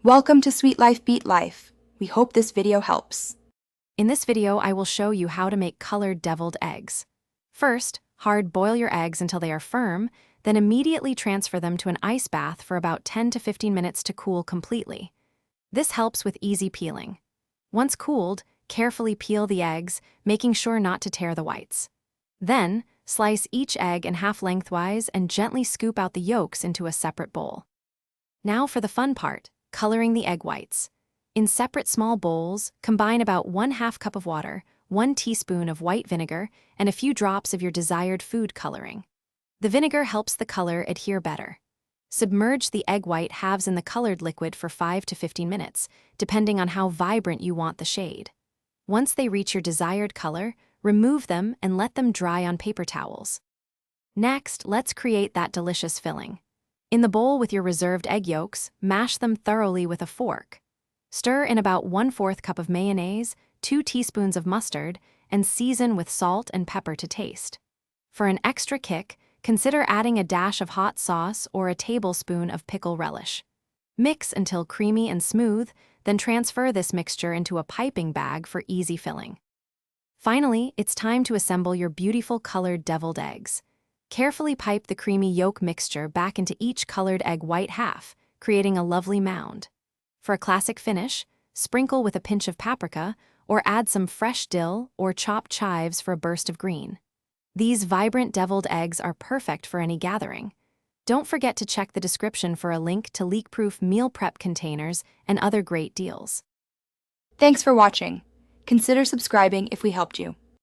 Welcome to Sweet Life Beet Life. We hope this video helps. In this video, I will show you how to make colored deviled eggs. First, hard boil your eggs until they are firm, then immediately transfer them to an ice bath for about 10 to 15 minutes to cool completely. This helps with easy peeling. Once cooled, carefully peel the eggs, making sure not to tear the whites. Then, slice each egg in half lengthwise and gently scoop out the yolks into a separate bowl. Now for the fun part, coloring the egg whites. In separate small bowls, combine about 1/2 cup of water, 1 teaspoon of white vinegar, and a few drops of your desired food coloring. The vinegar helps the color adhere better. Submerge the egg white halves in the colored liquid for 5 to 15 minutes, depending on how vibrant you want the shade. Once they reach your desired color, remove them and let them dry on paper towels. Next, let's create that delicious filling. In the bowl with your reserved egg yolks, mash them thoroughly with a fork. Stir in about 1/4 cup of mayonnaise, 2 teaspoons of mustard, and season with salt and pepper to taste. For an extra kick, consider adding a dash of hot sauce or a tablespoon of pickle relish. Mix until creamy and smooth, then transfer this mixture into a piping bag for easy filling. Finally, it's time to assemble your beautiful colored deviled eggs. Carefully pipe the creamy yolk mixture back into each colored egg white half, creating a lovely mound. For a classic finish, sprinkle with a pinch of paprika or add some fresh dill or chopped chives for a burst of green. These vibrant deviled eggs are perfect for any gathering. Don't forget to check the description for a link to leak-proof meal prep containers and other great deals. Thanks for watching. Consider subscribing if we helped you.